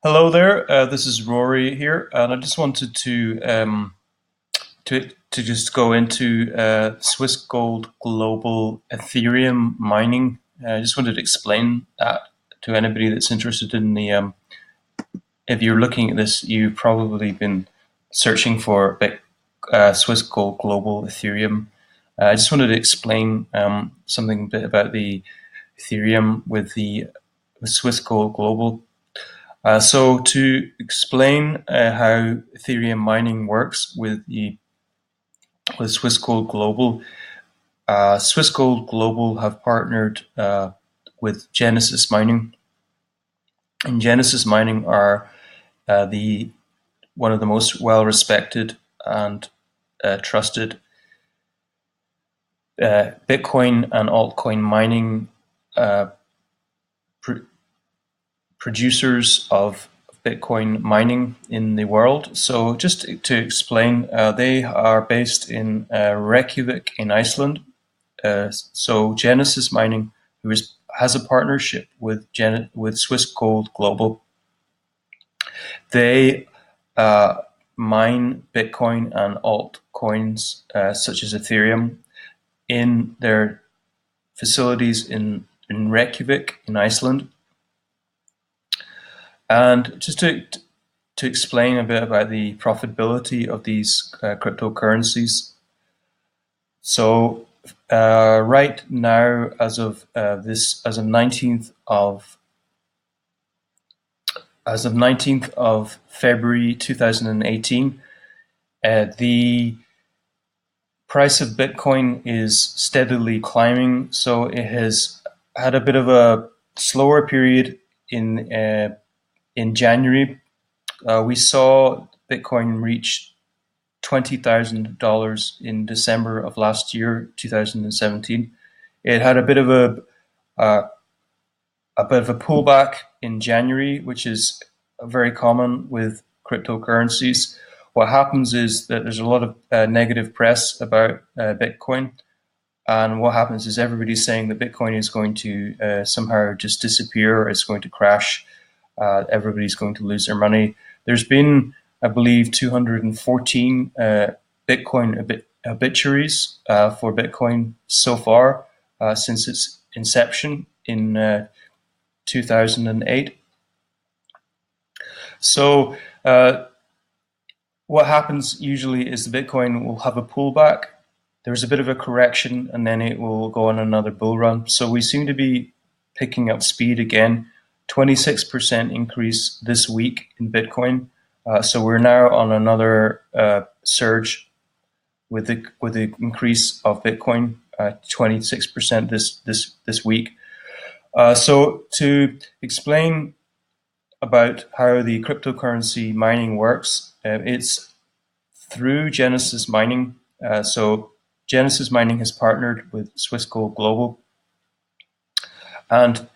Hello there. This is Rory here, and I just wanted to just go into Swiss Gold Global Ethereum mining. I just wanted to explain that to anybody that's interested in the. If you're looking at this, you've probably been searching for Swiss Gold Global Ethereum. I just wanted to explain something a bit about the Ethereum with the Swiss Gold Global. So to explain how Ethereum mining works with Swiss Gold Global, Swiss Gold Global have partnered with Genesis Mining, and Genesis Mining are the one of the most well respected and trusted Bitcoin and altcoin mining uh, pr- producers of Bitcoin mining in the world. So just to explain, they are based in Reykjavik in Iceland. So Genesis Mining, has a partnership with Swiss Gold Global, they uh, mine Bitcoin and altcoins such as Ethereum in their facilities in Reykjavik in Iceland. And just to explain a bit about the profitability of these cryptocurrencies. So right now, as of 19th of February 2018, the price of Bitcoin is steadily climbing. So it has had a bit of a slower period in January. We saw Bitcoin reach $20,000 in December of last year, 2017. It had uh, a bit of a pullback in January, which is very common with cryptocurrencies. What happens is that there's a lot of negative press about Bitcoin, and what happens is everybody's saying that Bitcoin is going to somehow just disappear, or it's going to crash. Everybody's going to lose their money. There's been, I believe, 214 Bitcoin obituaries for Bitcoin so far since its inception in 2008. So what happens usually is the Bitcoin will have a pullback. There's a bit of a correction, and then it will go on another bull run. So we seem to be picking up speed again. 26% increase this week in Bitcoin. So we're now on another surge with the increase of Bitcoin, 26% this week. So to explain about how the cryptocurrency mining works, it's through Genesis Mining. So Genesis Mining has partnered with Swiss Gold Global, and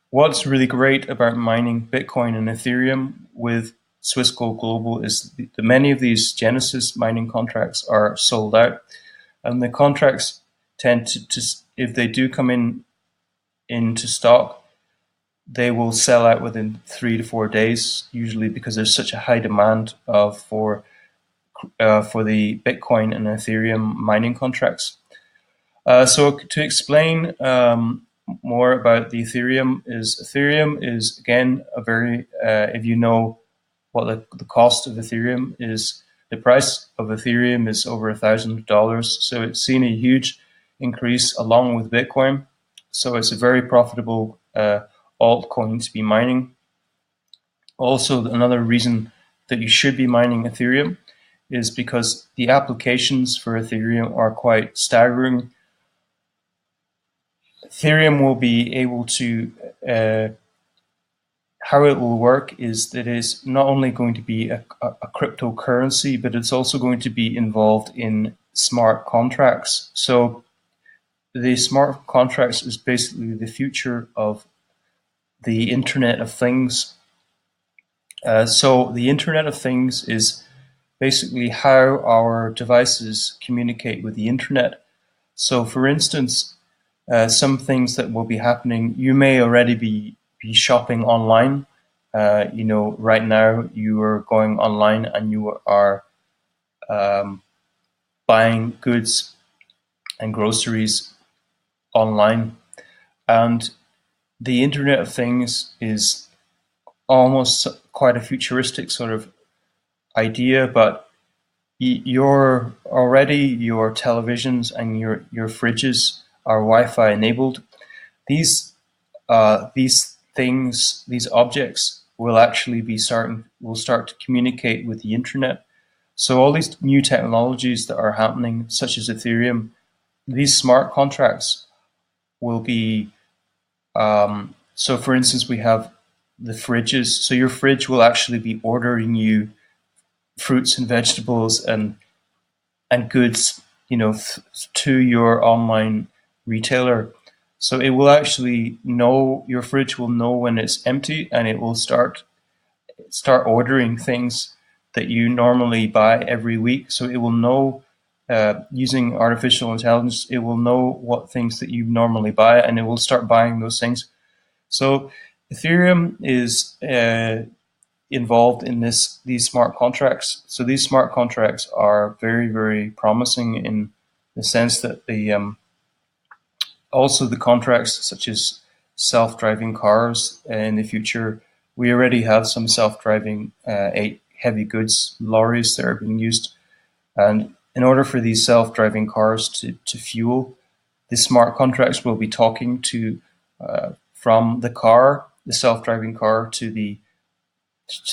what's really great about mining Bitcoin and Ethereum with Swiss Gold Global is that many of these Genesis mining contracts are sold out, and the contracts tend to if they do come into stock, they will sell out within 3 to 4 days, usually because there's such a high demand for the Bitcoin and Ethereum mining contracts. So to explain more about the Ethereum is again a very if you know what the cost of Ethereum is, the price of Ethereum is over $1,000. So it's seen a huge increase along with Bitcoin. So it's a very profitable altcoin to be mining. Also, another reason that you should be mining Ethereum is because the applications for Ethereum are quite staggering. Ethereum will be able to, how it will work is that it's not only going to be a cryptocurrency, but it's also going to be involved in smart contracts. So the smart contracts is basically the future of the Internet of Things. So the Internet of Things is basically how our devices communicate with the Internet. So for instance, some things that will be happening, you may already be shopping online, Right now you are going online and you are buying goods and groceries online. And the Internet of Things is almost quite a futuristic sort of idea, but your televisions and your fridges are Wi-Fi enabled. These objects will actually will start to communicate with the internet. So all these new technologies that are happening, such as Ethereum, these smart contracts will be. So, for instance, we have the fridges. So your fridge will actually be ordering you fruits and vegetables and goods, to your online retailer. So it will actually know, your fridge will know when it's empty, and it will start ordering things that you normally buy every week. So it will know, using artificial intelligence, it will know what things that you normally buy, and it will start buying those things. So Ethereum is involved in these smart contracts. So these smart contracts are very, very promising in the sense that also the contracts such as self-driving cars in the future. We already have some self-driving heavy goods lorries that are being used, and in order for these self-driving cars to fuel, the smart contracts will be talking to from the self-driving car to the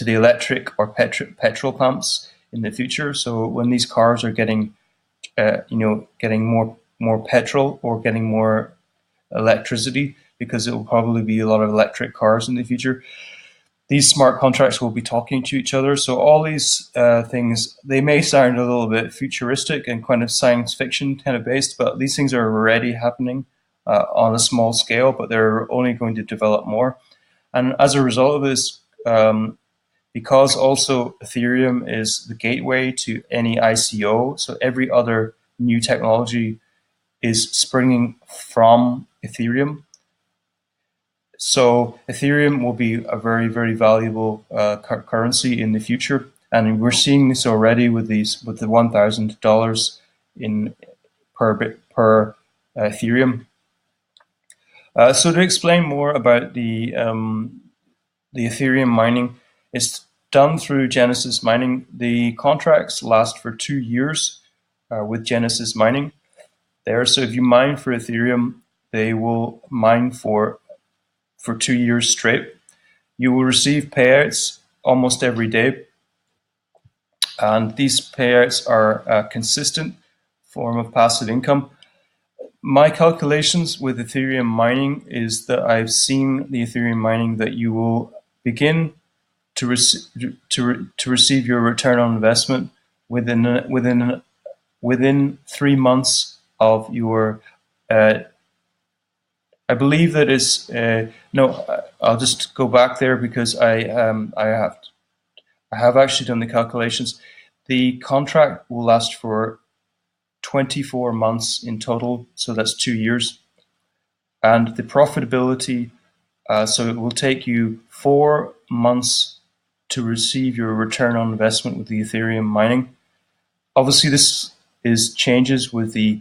electric or petrol pumps in the future. So when these cars are getting getting more petrol or getting more electricity, because it will probably be a lot of electric cars in the future, these smart contracts will be talking to each other. So all these things, they may sound a little bit futuristic and kind of science fiction kind of based, but these things are already happening on a small scale, but they're only going to develop more. And as a result of this, because also Ethereum is the gateway to any ICO, so every other new technology is springing from Ethereum. So Ethereum will be a very, very valuable currency in the future, and we're seeing this already with the $1,000 in per Ethereum. So to explain more about the Ethereum mining, it's done through Genesis Mining. The contracts last for 2 years with Genesis Mining there. So if you mine for Ethereum, they will mine for 2 years straight. You will receive payouts almost every day, and these payouts are a consistent form of passive income. My calculations with Ethereum mining is that I've seen the Ethereum mining that you will begin to receive your return on investment within 3 months of your. I believe that is no. I'll just go back there because I have actually done the calculations. The contract will last for 24 months in total, so that's 2 years, and the profitability. So it will take you 4 months to receive your return on investment with the Ethereum mining. Obviously, this changes with the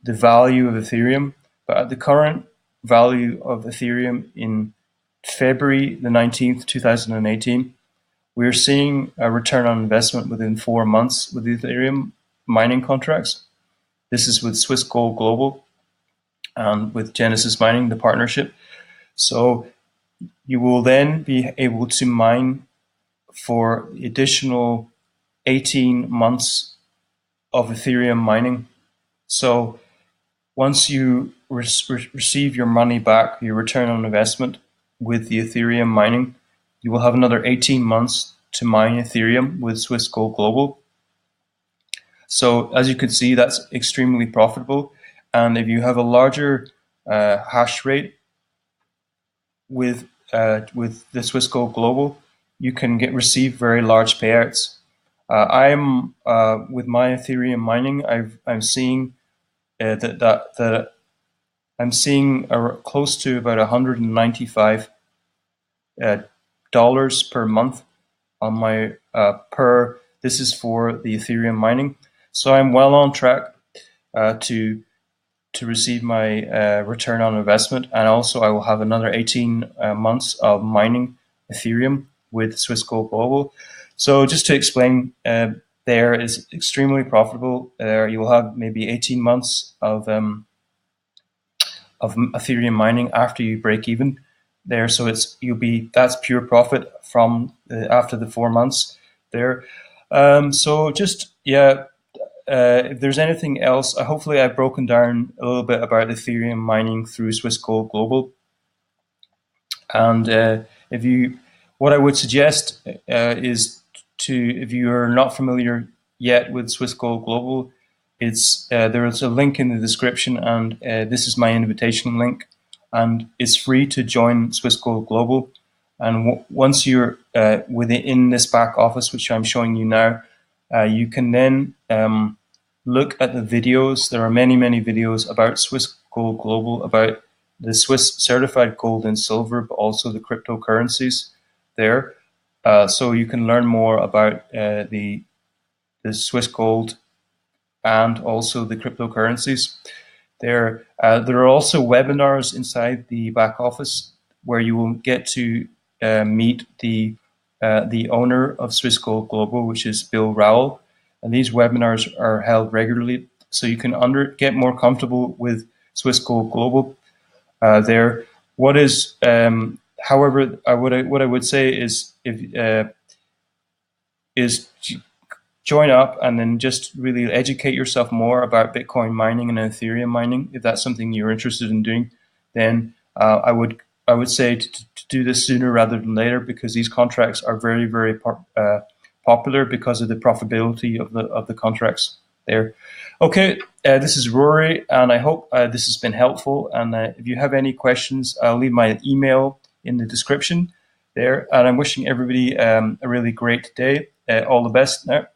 value of Ethereum, but at the current value of Ethereum in February the 19th, 2018, we're seeing a return on investment within 4 months with the Ethereum mining contracts. This is with Swiss Gold Global and with Genesis Mining, the partnership. So you will then be able to mine for additional 18 months of Ethereum mining. So once you receive your money back, your return on investment with the Ethereum mining, you will have another 18 months to mine Ethereum with Swiss Gold Global. So as you can see, that's extremely profitable. And if you have a larger hash rate with the Swiss Gold Global, you can receive very large payouts. I'm with my Ethereum mining, I'm seeing that I'm seeing close to about 195 dollars per month on my this is for the Ethereum mining. So I'm well on track to receive my return on investment, and also I will have another 18 months of mining Ethereum with Swiss Gold Global. So just to explain, there is extremely profitable. You will have maybe 18 months of Ethereum mining after you break even there. So that's pure profit from after the 4 months there. So just if there's anything else, hopefully I've broken down a little bit about Ethereum mining through Swiss Gold Global. And what I would suggest is if you are not familiar yet with Swiss Gold Global, there is a link in the description, and this is my invitation link, and it's free to join Swiss Gold Global. And once you're within this back office, which I'm showing you now, you can then look at the videos. There are many, many videos about Swiss Gold Global, about the Swiss certified gold and silver, but also the cryptocurrencies there. So you can learn more about the Swiss gold and also the cryptocurrencies. There are also webinars inside the back office where you will get to meet the owner of Swiss Gold Global, which is Bill Rowell. And these webinars are held regularly, so you can get more comfortable with Swiss Gold Global. There, however, what I would say is join up and then just really educate yourself more about Bitcoin mining and Ethereum mining. If that's something you're interested in doing, then I would say to do this sooner rather than later, because these contracts are very, very popular because of the profitability of the contracts there. Okay, this is Rory, and I hope this has been helpful. And if you have any questions, I'll leave my email in the description there. And I'm wishing everybody a really great day. All the best now.